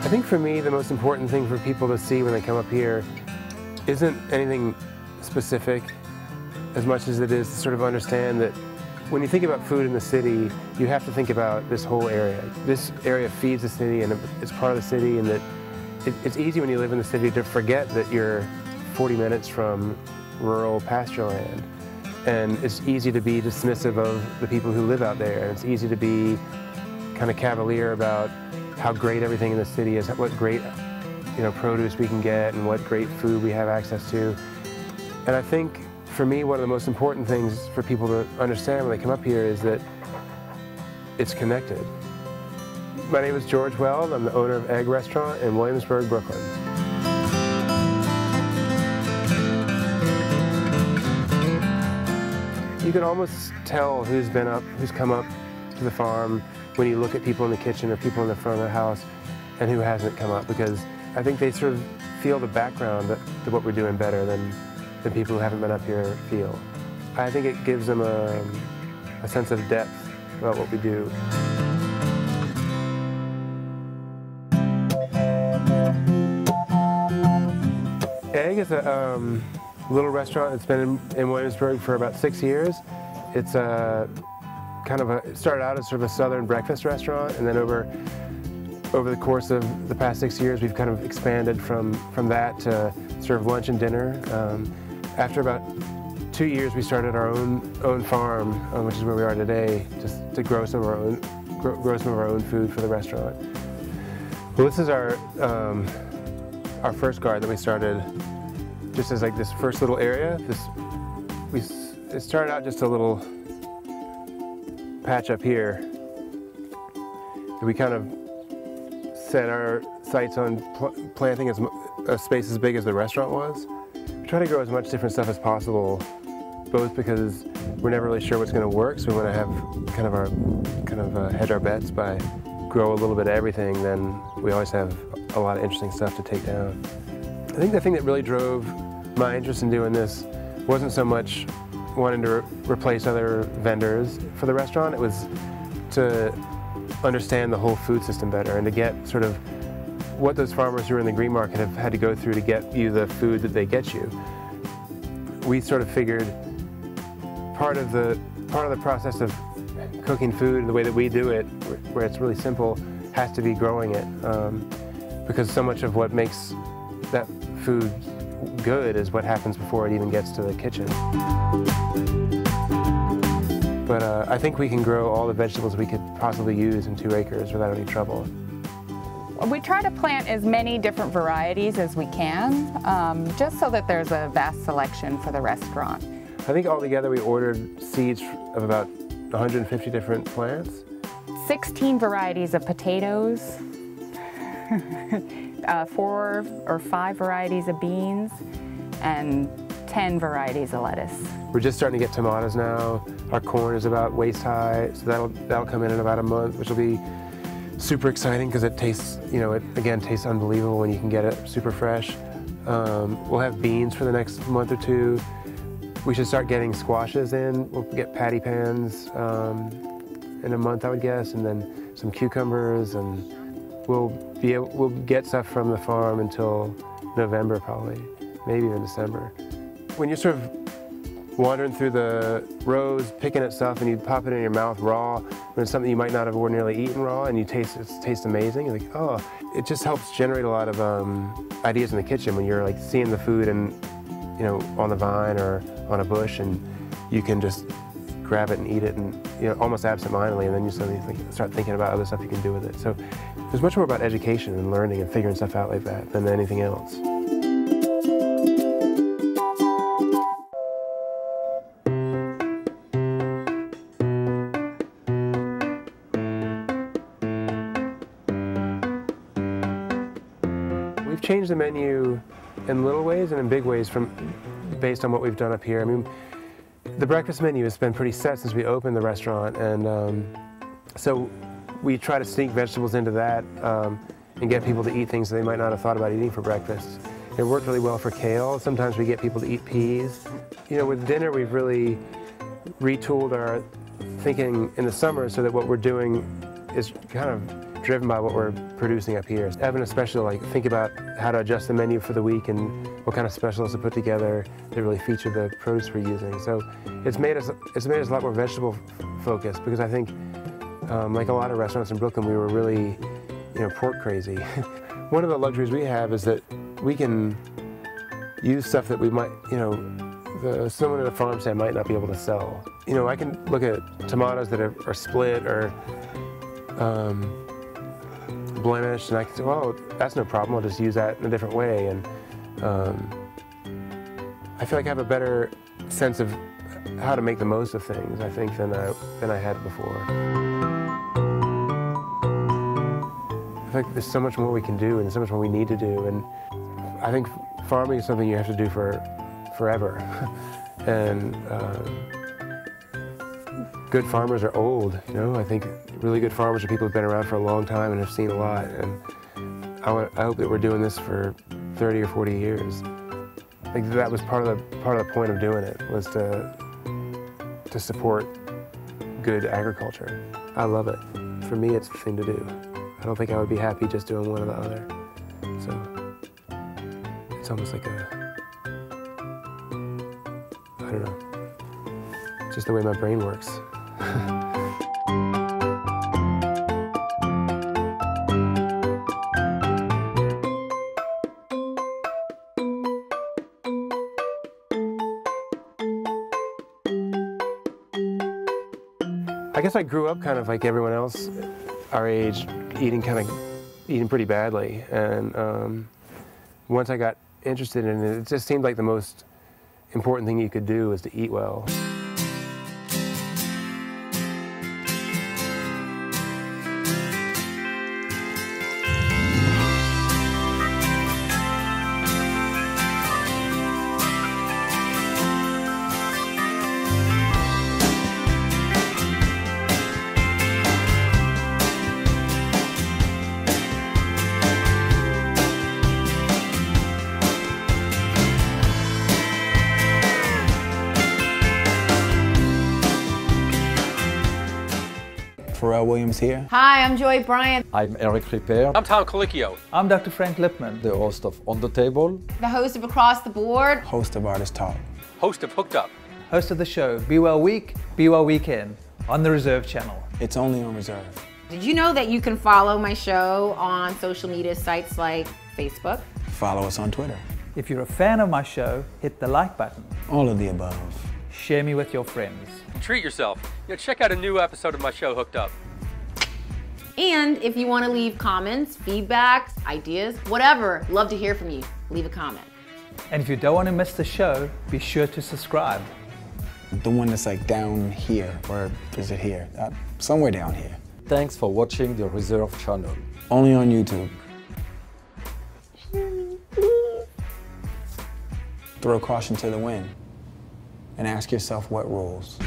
I think for me, the most important thing for people to see when they come up here isn't anything specific as much as it is to sort of understand that when you think about food in the city, you have to think about this whole area. This area feeds the city and it's part of the city, and that it's easy when you live in the city to forget that you're 40 minutes from rural pasture land. And it's easy to be dismissive of the people who live out there. And it's easy to be kind of cavalier about how great everything in the city is, what great produce we can get and what great food we have access to. And I think for me, one of the most important things for people to understand when they come up here is that it's connected. My name is George Weld. I'm the owner of Egg Restaurant in Williamsburg, Brooklyn. You can almost tell who's come up to the farm when you look at people in the kitchen or people in the front of the house and who hasn't come up, because I think they sort of feel the background to what we're doing better than people who haven't been up here feel. I think it gives them a sense of depth about what we do. Egg is a little restaurant that's been in Williamsburg for about 6 years. It's it started out as sort of a southern breakfast restaurant, and then over the course of the past 6 years, we've kind of expanded from that to serve lunch and dinner. After about 2 years, we started our own farm, which is where we are today, just to grow some of our own food for the restaurant. Well, this is our first garden that we started just as like this first little area. It started out just a little patch up here. We kind of set our sights on planting a space as big as the restaurant was. We try to grow as much different stuff as possible, both because we're never really sure what's going to work, so we want to have hedge our bets by grow a little bit of everything. Then we always have a lot of interesting stuff to take down. I think the thing that really drove my interest in doing this wasn't so much wanting to replace other vendors for the restaurant. It was to understand the whole food system better and to get sort of what those farmers who are in the green market have had to go through to get you the food that they get you. We sort of figured part of the process of cooking food the way that we do it, where it's really simple, has to be growing it, because so much of what makes that food good is what happens before it even gets to the kitchen. But I think we can grow all the vegetables we could possibly use in 2 acres without any trouble. We try to plant as many different varieties as we can, just so that there's a vast selection for the restaurant. I think altogether we ordered seeds of about 150 different plants. 16 varieties of potatoes, 4 or 5 varieties of beans, and 10 varieties of lettuce. We're just starting to get tomatoes now. Our corn is about waist high, so that'll come in about a month, which will be super exciting because it tastes, it again tastes unbelievable when you can get it super fresh. We'll have beans for the next month or 2. We should start getting squashes in. We'll get patty pans in a month, I would guess, and then some cucumbers, and we'll get stuff from the farm until November probably, maybe even December. When you're sort of wandering through the rows, picking at stuff, and you pop it in your mouth raw, when it's something you might not have ordinarily eaten raw, and it tastes amazing. You're like, oh, it just helps generate a lot of ideas in the kitchen when you're like seeing the food and on the vine or on a bush, and you can just grab it and eat it, and almost absent-mindedly, and then you suddenly start thinking about other stuff you can do with it. So there's much more about education and learning and figuring stuff out like that than anything else. We've changed the menu in little ways and in big ways based on what we've done up here. I mean, the breakfast menu has been pretty set since we opened the restaurant, and so we try to sneak vegetables into that and get people to eat things that they might not have thought about eating for breakfast. It worked really well for kale. Sometimes we get people to eat peas. With dinner, we've really retooled our thinking in the summer so that what we're doing is kind of driven by what we're producing up here. Evan especially think about how to adjust the menu for the week and what kind of specials to put together that really feature the produce we're using. So it's made us a lot more vegetable focused, because I think like a lot of restaurants in Brooklyn, we were really pork crazy. One of the luxuries we have is that we can use stuff that we might, someone at a farm stand might not be able to sell. I can look at tomatoes that are split or blemished, and I can say, well, that's no problem, I'll just use that in a different way. And I feel like I have a better sense of how to make the most of things, I think, than I had before. I think there's so much more we can do and so much more we need to do, and I think farming is something you have to do for forever. And good farmers are old, I think really good farmers are people who've been around for a long time and have seen a lot, and I hope that we're doing this for 30 or 40 years. I think that was part of the point of doing it, was to support good agriculture. I love it. For me, it's the thing to do. I don't think I would be happy just doing one or the other. So it's almost like I don't know, just the way my brain works. I guess I grew up kind of like everyone else our age, eating pretty badly, and once I got interested in it, it just seemed like the most important thing you could do was to eat well. Williams here. Hi, I'm Joy Bryant. I'm Eric Ripper. I'm Tom Colicchio. I'm Dr. Frank Lipman, the host of On the Table, The host of Across the Board, host of Artist Talk, Host of Hooked Up, host of the show Be Well Week, Be Well Weekend on the Reserve channel. It's only on Reserve. Did you know that you can follow my show on social media sites like Facebook? Follow us on Twitter. If you're a fan of my show, hit the like button. All of the above. Share me with your friends. Treat yourself. Check out a new episode of my show, Hooked Up. And if you want to leave comments, feedbacks, ideas, whatever, love to hear from you. Leave a comment. And if you don't want to miss the show, be sure to subscribe. The one that's like down here, or is it here? Somewhere down here. Thanks for watching the Reserve channel. Only on YouTube. Throw caution to the wind and ask yourself what rules.